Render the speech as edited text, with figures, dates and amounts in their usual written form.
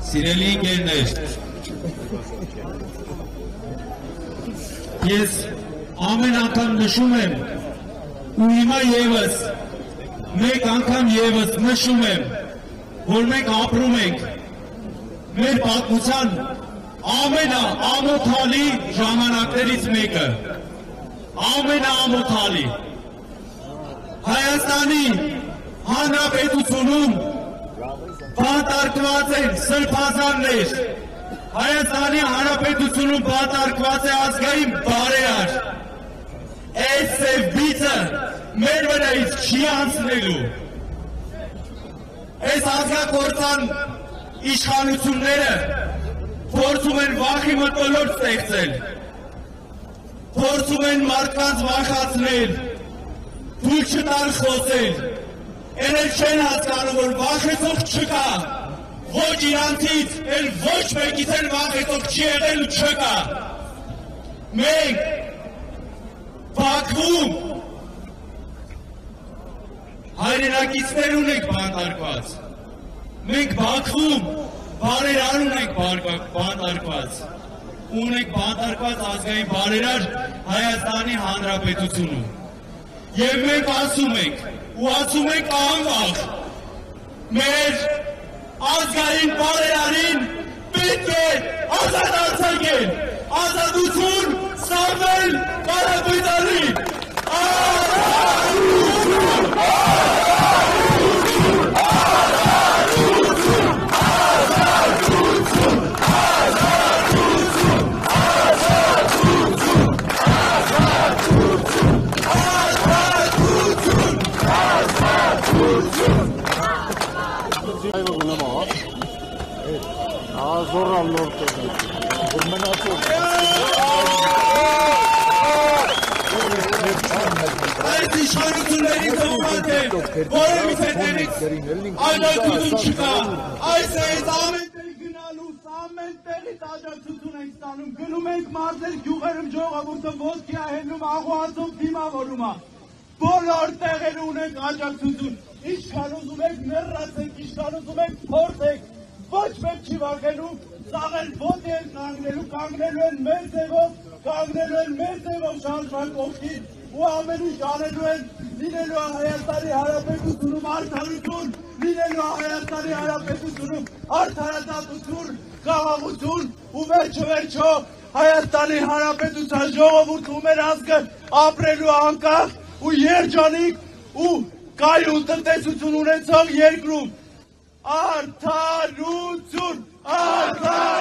Սիրելի ընկերներ, ես ամեն անգամ նշում եմ ու հիմա եւս մեկ անգամ եւս նշում եմ, որ մենք ապրում ենք մեր պատմության ամենաամոթալի ժամանակներից մեկը, ամենաամոթալի Հայաստանի Հանրապետությունում բանտարկված են սրբազաններ, Հայաստանի Հանրապետությունում բանտարկված է ազգային բարերար, այս սև բիծը մեր վրայից չի անցնելու, այս ազգակործան իշխանությունները փորձում են վախի մթնոլորտ ստեղծել, փորձում են մարդկանց վախացնել, թույլ չտալ խոսել, Էնել չեն հասկանում, որ վախեցող չկա, ոչ իրանցից, էլ ոչ մեկից էլ վախեցող չի եղել ու չկա։ Մենք Բաքվում հայրենակիցներ ունենք բանտարկված, մենք Բաքվում բարերար ունենք բանտարկված, ունենք բանտարկված ազգային բարերար Հայաստանի Հանրապետությունում։ Եվ մենք ասում ենք, ու ասում ենք անվախ, մեր ազգային բարերարին պետք է ազատ արձակել, ազատություն Սամվել Կարապետյանին, Այս իշխանությունների կողմատեր, որևիցե դերից աջակցություն չկա, այս ամեն տեղ գնալուց, ամեն տեղից աջակցություն ենք ստանում, գնում ենք մարզեր գյուղերում ժողովուրդը ոտքի է հելնում, աղոհացով դիմավորում է, բոլոր տեղերը ունենք աջակցություն, ինչքան ուզում եք մեռացեք, ինչքան ուզում եք փորձեք, ոչ մեկ չի վախենում, ծաղել ոտի են կանգնելու են մեր ձևով, շարժման կողքին ու ամեն ինչ անելու են, լինելու է Հայաստանի Հանրապետությունում արդարություն, լինելու է Հայաստանի Հանրապետությունում արդարադատություն, խաղաղություն ու վերջո Հայաստանի Հանրապետության ժողովուրդը ու մեր ազգը ապրելու անկախ ու երջանիկ ու կայուն տնտեսություն ունեցող երկրում։ Արդարություն, արդարություն